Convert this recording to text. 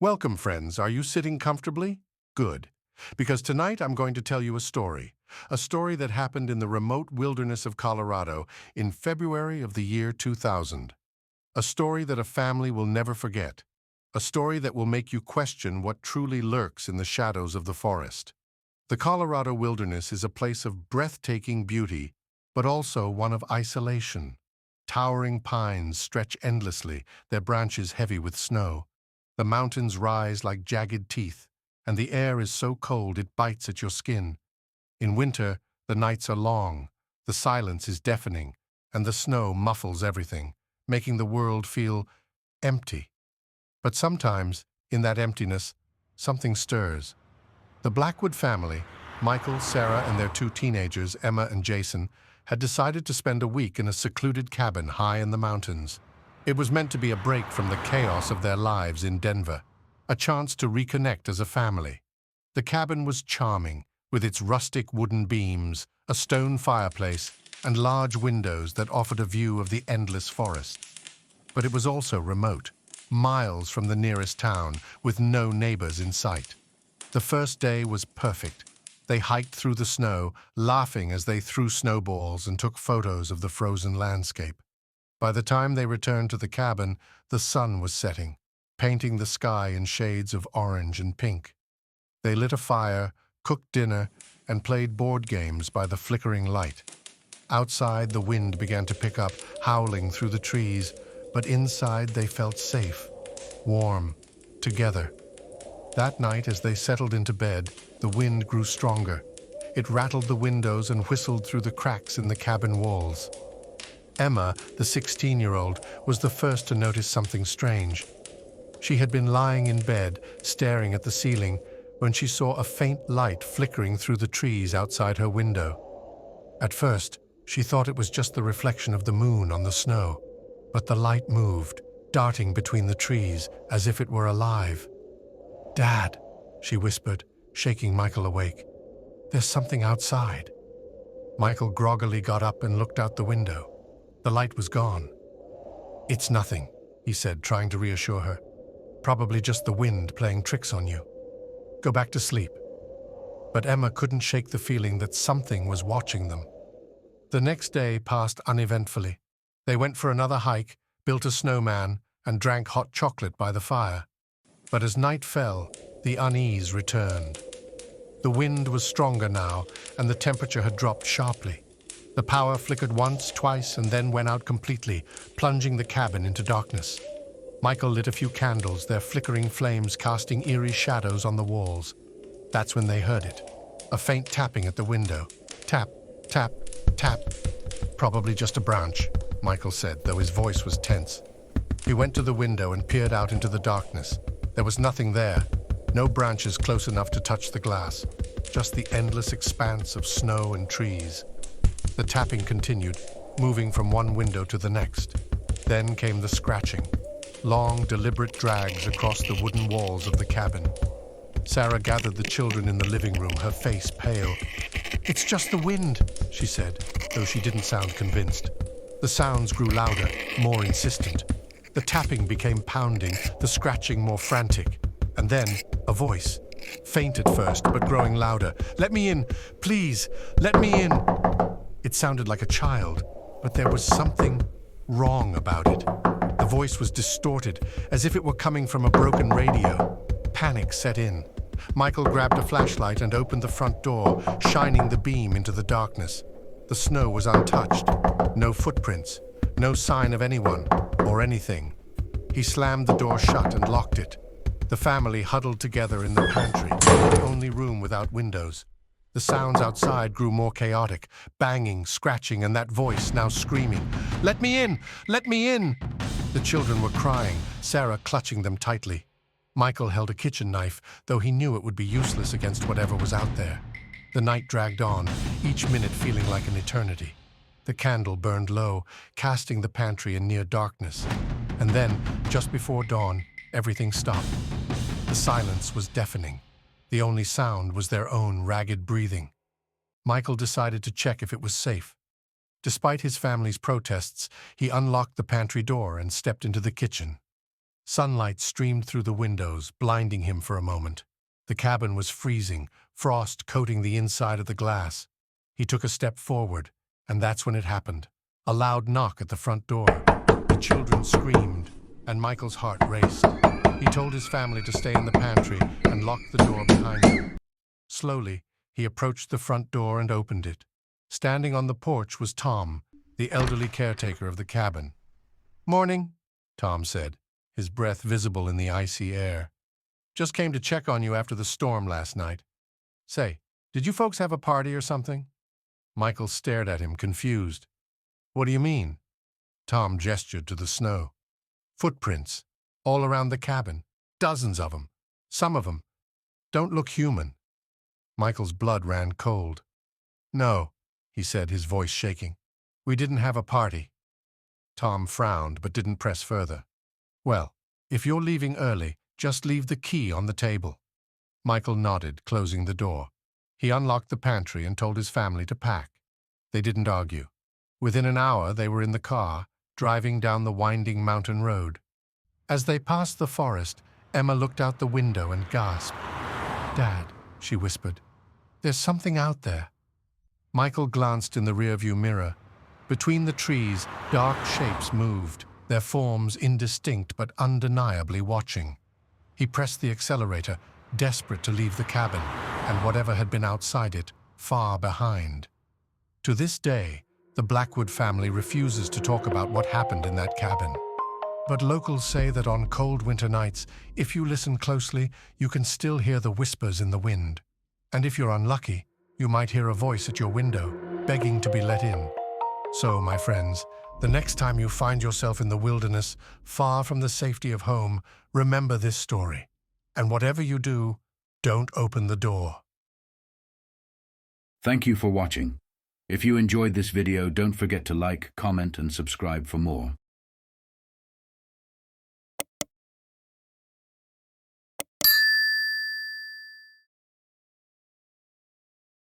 Welcome, friends. Are you sitting comfortably? Good. Because tonight I'm going to tell you a story that happened in the remote wilderness of Colorado in February of the year 2000. A story that a family will never forget. A story that will make you question what truly lurks in the shadows of the forest. The Colorado wilderness is a place of breathtaking beauty, but also one of isolation. Towering pines stretch endlessly, their branches heavy with snow. The mountains rise like jagged teeth, and the air is so cold it bites at your skin. In winter, the nights are long, the silence is deafening, and the snow muffles everything, making the world feel empty. But sometimes, in that emptiness, something stirs. The Blackwood family, Michael, Sarah, and their two teenagers, Emma and Jason, had decided to spend a week in a secluded cabin high in the mountains. It was meant to be a break from the chaos of their lives in Denver, a chance to reconnect as a family. The cabin was charming, with its rustic wooden beams, a stone fireplace, and large windows that offered a view of the endless forest. But it was also remote, miles from the nearest town, with no neighbors in sight. The first day was perfect. They hiked through the snow, laughing as they threw snowballs and took photos of the frozen landscape. By the time they returned to the cabin, the sun was setting, painting the sky in shades of orange and pink. They lit a fire, cooked dinner, and played board games by the flickering light. Outside, the wind began to pick up, howling through the trees, but inside they felt safe, warm, together. That night, as they settled into bed, the wind grew stronger. It rattled the windows and whistled through the cracks in the cabin walls. Emma, the 16-year-old, was the first to notice something strange. She had been lying in bed, staring at the ceiling, when she saw a faint light flickering through the trees outside her window. At first, she thought it was just the reflection of the moon on the snow, but the light moved, darting between the trees as if it were alive. "Dad," she whispered, shaking Michael awake. "There's something outside." Michael groggily got up and looked out the window. The light was gone. "It's nothing," he said, trying to reassure her. "Probably just the wind playing tricks on you. Go back to sleep." But Emma couldn't shake the feeling that something was watching them. The next day passed uneventfully. They went for another hike, built a snowman, and drank hot chocolate by the fire. But as night fell, the unease returned. The wind was stronger now, and the temperature had dropped sharply. The power flickered once, twice, and then went out completely, plunging the cabin into darkness. Michael lit a few candles, their flickering flames casting eerie shadows on the walls. That's when they heard it. A faint tapping at the window. Tap, tap, tap. "Probably just a branch," Michael said, though his voice was tense. He went to the window and peered out into the darkness. There was nothing there. No branches close enough to touch the glass. Just the endless expanse of snow and trees. The tapping continued, moving from one window to the next. Then came the scratching. Long, deliberate drags across the wooden walls of the cabin. Sarah gathered the children in the living room, her face pale. "It's just the wind," she said, though she didn't sound convinced. The sounds grew louder, more insistent. The tapping became pounding, the scratching more frantic. And then, a voice. Faint at first, but growing louder. "Let me in! Please! Let me in!" It sounded like a child, but there was something wrong about it. The voice was distorted, as if it were coming from a broken radio. Panic set in. Michael grabbed a flashlight and opened the front door, shining the beam into the darkness. The snow was untouched. No footprints. No sign of anyone or anything. He slammed the door shut and locked it. The family huddled together in the pantry, the only room without windows. The sounds outside grew more chaotic, banging, scratching, and that voice now screaming, "Let me in! Let me in!" The children were crying, Sarah clutching them tightly. Michael held a kitchen knife, though he knew it would be useless against whatever was out there. The night dragged on, each minute feeling like an eternity. The candle burned low, casting the pantry in near darkness. And then, just before dawn, everything stopped. The silence was deafening. The only sound was their own ragged breathing. Michael decided to check if it was safe. Despite his family's protests, he unlocked the pantry door and stepped into the kitchen. Sunlight streamed through the windows, blinding him for a moment. The cabin was freezing, frost coating the inside of the glass. He took a step forward, and that's when it happened. A loud knock at the front door. The children screamed, and Michael's heart raced. He told his family to stay in the pantry and locked the door behind them. Slowly, he approached the front door and opened it. Standing on the porch was Tom, the elderly caretaker of the cabin. "Morning," Tom said, his breath visible in the icy air. "Just came to check on you after the storm last night. Say, did you folks have a party or something?" Michael stared at him, confused. "What do you mean?" Tom gestured to the snow. "Footprints, all around the cabin. Dozens of them. Some of them don't look human." Michael's blood ran cold. "No," he said, his voice shaking. "We didn't have a party." Tom frowned, but didn't press further. "Well, if you're leaving early, just leave the key on the table." Michael nodded, closing the door. He unlocked the pantry and told his family to pack. They didn't argue. Within an hour, they were in the car, driving down the winding mountain road. As they passed the forest, Emma looked out the window and gasped. "Dad," she whispered, "there's something out there." Michael glanced in the rearview mirror. Between the trees, dark shapes moved, their forms indistinct but undeniably watching. He pressed the accelerator, desperate to leave the cabin, and whatever had been outside it, far behind. To this day, the Blackwood family refuses to talk about what happened in that cabin. But locals say that on cold winter nights, if you listen closely, you can still hear the whispers in the wind. And if you're unlucky, you might hear a voice at your window, begging to be let in. So, my friends, the next time you find yourself in the wilderness, far from the safety of home, remember this story. And whatever you do, don't open the door. Thank you for watching. If you enjoyed this video, don't forget to like, comment, and subscribe for more.